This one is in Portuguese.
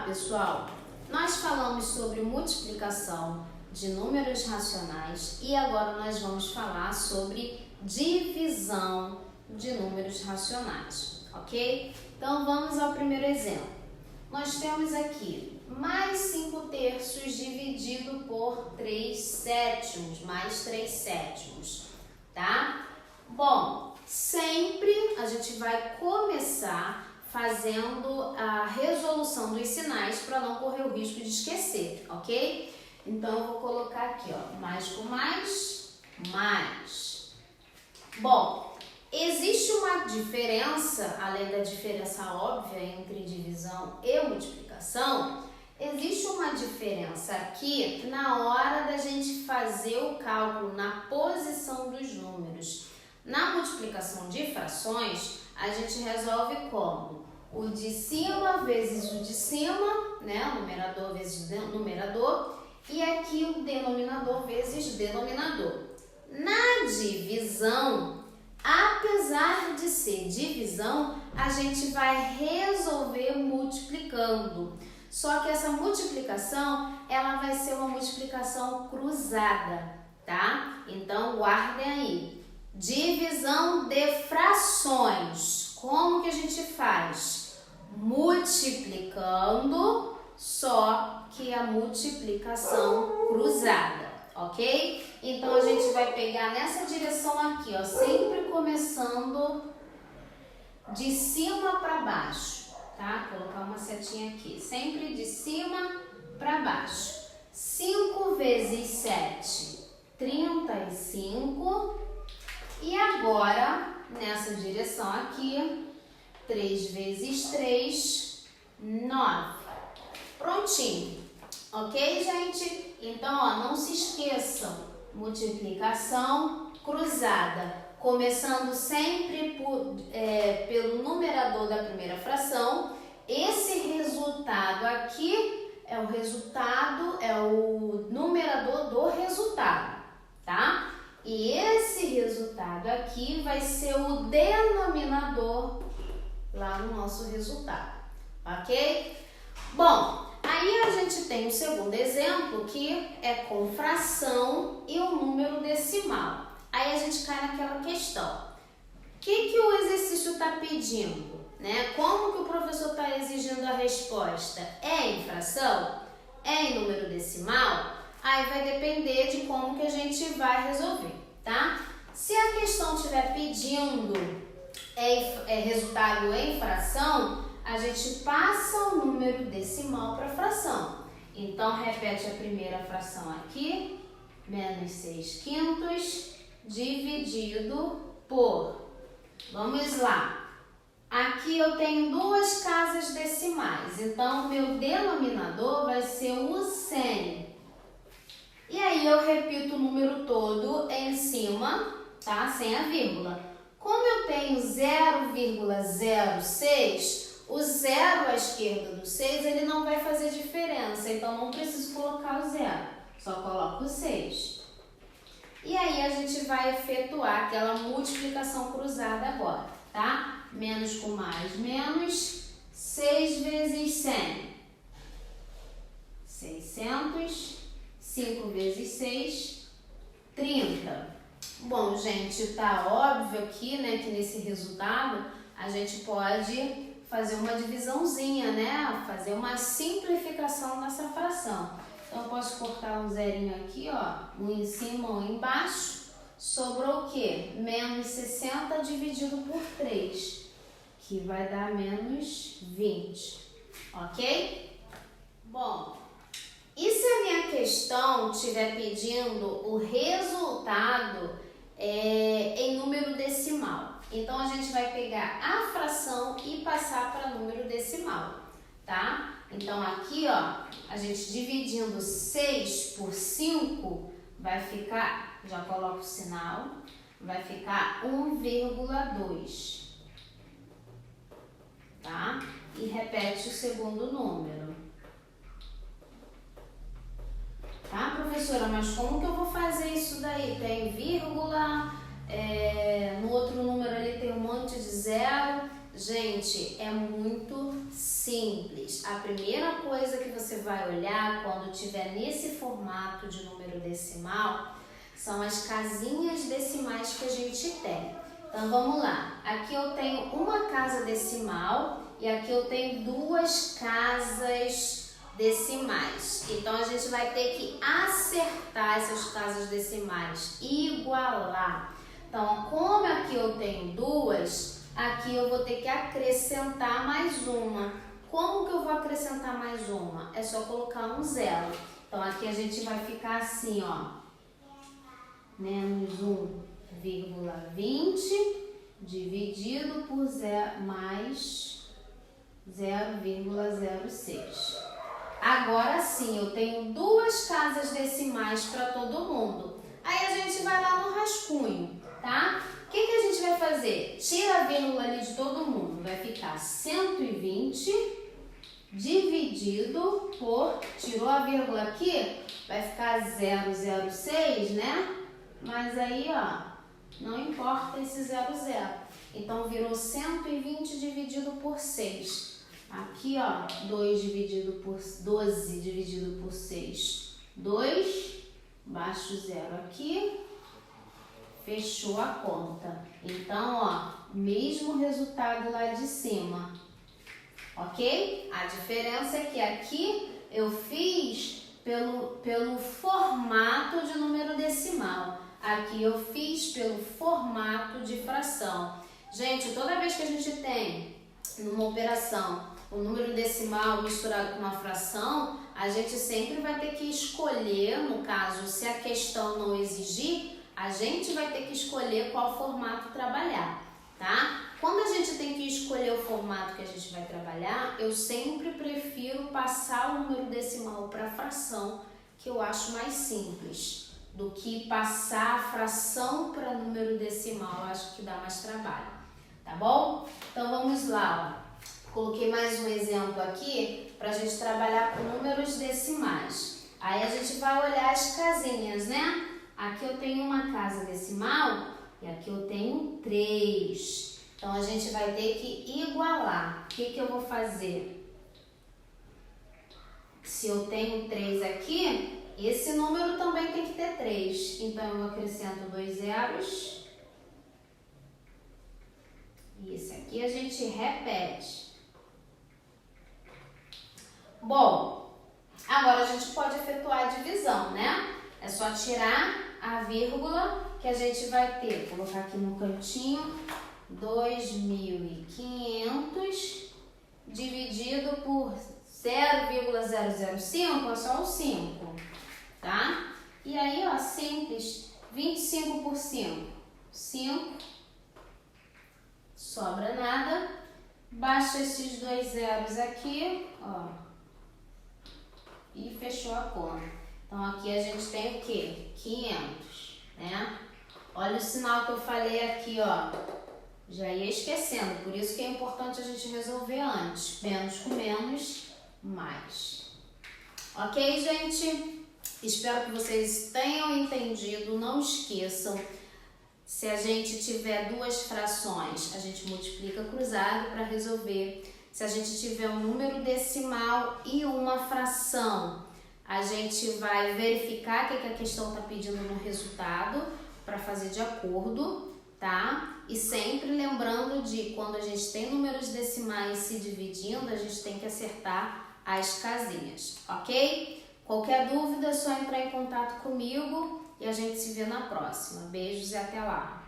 pessoal, nós falamos sobre multiplicação de números racionais e agora nós vamos falar sobre divisão de números racionais, ok? Então vamos ao primeiro exemplo. Nós temos aqui mais 5/3 dividido por 3/7, mais 3/7, tá? Bom, sempre a gente vai começar fazendo a resolução dos sinais para não correr o risco de esquecer, ok? Então, eu vou colocar aqui, ó, mais com mais, mais. Bom, existe uma diferença, além da diferença óbvia entre divisão e multiplicação, existe uma diferença aqui na hora da gente fazer o cálculo na posição dos números. Na multiplicação de frações, a gente resolve como? O de cima vezes o de cima, né? Numerador vezes numerador, e aqui o denominador vezes denominador. Na divisão, apesar de ser divisão, a gente vai resolver multiplicando. Só que essa multiplicação, ela vai ser uma multiplicação cruzada, tá? Então, guardem aí. Divisão de frações. Como que a gente faz? Multiplicando, só que a multiplicação cruzada, ok? Então, a gente vai pegar nessa direção aqui, ó, sempre começando de cima para baixo, tá? Colocar uma setinha aqui, sempre de cima para baixo. 5 vezes 7, 35. E agora, nessa direção aqui, 3 vezes 3, 9. Prontinho. Ok, gente? Então, ó, não se esqueçam. Multiplicação cruzada. Começando sempre pelo numerador da primeira fração. Esse resultado aqui é o resultado, é o numerador do resultado, tá? E esse resultado aqui vai ser o denominador lá no nosso resultado, ok? Bom, aí a gente tem o segundo exemplo que é com fração e o número decimal. Aí a gente cai naquela questão. O que o exercício está pedindo, né? Como que o professor está exigindo a resposta? É em fração? É em número decimal? Aí vai depender de como que a gente vai resolver, tá? Se a questão estiver pedindo resultado em fração, a gente passa o número decimal para fração. Então, repete a primeira fração aqui, menos 6/5 dividido por... Vamos lá. Aqui eu tenho duas casas decimais, então, meu denominador vai ser o 100. E aí eu repito o número todo em cima, tá? Sem a vírgula. Como eu tenho 0,06, o 0 à esquerda do 6, ele não vai fazer diferença, então não preciso colocar o 0, só coloco o 6. E aí a gente vai efetuar aquela multiplicação cruzada agora, tá? Menos com mais, menos, 6 vezes 100, 600. 5 vezes 6, 30. Bom, gente, tá óbvio aqui, né, que nesse resultado a gente pode fazer uma divisãozinha, né, fazer uma simplificação nessa fração. Então, eu posso cortar um zerinho aqui, ó, um em cima, um embaixo. Sobrou o quê? Menos 60 dividido por 3, que vai dar menos 20, ok? Bom, e se a minha questão estiver pedindo o resultado em número decimal? Então, a gente vai pegar a fração e passar para número decimal, tá? Então, aqui, ó, a gente dividindo 6 por 5, vai ficar, já coloco o sinal, vai ficar 1,2, tá? E repete o segundo número. Tá, professora, mas como que eu vou fazer isso daí? Tem vírgula, no outro número ali tem um monte de zero. Gente, é muito simples. A primeira coisa que você vai olhar quando tiver nesse formato de número decimal são as casinhas decimais que a gente tem. Então vamos lá. Aqui eu tenho uma casa decimal e aqui eu tenho duas casas decimais. Então a gente vai ter que acertar essas casas decimais, igualar. Então, como aqui eu tenho duas, aqui eu vou ter que acrescentar mais uma. Como que eu vou acrescentar mais uma? É só colocar um zero. Então, aqui a gente vai ficar assim, ó. Menos 1,20 dividido por mais 0,06. Agora sim, eu tenho duas casas decimais para todo mundo. Aí a gente vai lá no rascunho, tá? O que a gente vai fazer? Tira a vírgula ali de todo mundo. Vai ficar 120 dividido por... Tirou a vírgula aqui, vai ficar 0,06, né? Mas aí, ó, não importa esse 0,0. Então, virou 120 dividido por 6. Aqui, ó, 12 dividido por 6. 2, baixo o 0 aqui, fechou a conta. Então, ó, mesmo resultado lá de cima, ok? A diferença é que aqui eu fiz pelo formato de número decimal. Aqui eu fiz pelo formato de fração. Gente, toda vez que a gente tem numa operação o número decimal misturado com uma fração, a gente sempre vai ter que escolher, no caso, se a questão não exigir, a gente vai ter que escolher qual formato trabalhar, tá? Quando a gente tem que escolher o formato que a gente vai trabalhar, eu sempre prefiro passar o número decimal para a fração, que eu acho mais simples, do que passar a fração para número decimal. Eu acho que dá mais trabalho, tá bom? Então vamos lá, ó. Coloquei mais um exemplo aqui para a gente trabalhar com números decimais. Aí a gente vai olhar as casinhas, né? Aqui eu tenho uma casa decimal e aqui eu tenho 3. Então a gente vai ter que igualar. O que eu vou fazer? Se eu tenho 3 aqui, esse número também tem que ter 3. Então eu acrescento 2 zeros. E esse aqui a gente repete. Bom, agora a gente pode efetuar a divisão, né? É só tirar a vírgula que a gente vai ter. Vou colocar aqui no cantinho 2.500 dividido por 0,005, é só o 5, tá? E aí, ó, simples, 25 por 5, 5, sobra nada, baixa esses 2 zeros aqui, ó. E fechou a conta. Então, aqui a gente tem o quê? 500, né? Olha o sinal que eu falei aqui, ó. Já ia esquecendo, por isso que é importante a gente resolver antes. Menos com menos, mais. Ok, gente? Espero que vocês tenham entendido. Não esqueçam, se a gente tiver duas frações, a gente multiplica cruzado para resolver. Se a gente tiver um número decimal e uma fração, a gente vai verificar o que a questão está pedindo no resultado para fazer de acordo, tá? E sempre lembrando de quando a gente tem números decimais se dividindo, a gente tem que acertar as casinhas, ok? Qualquer dúvida é só entrar em contato comigo e a gente se vê na próxima. Beijos e até lá!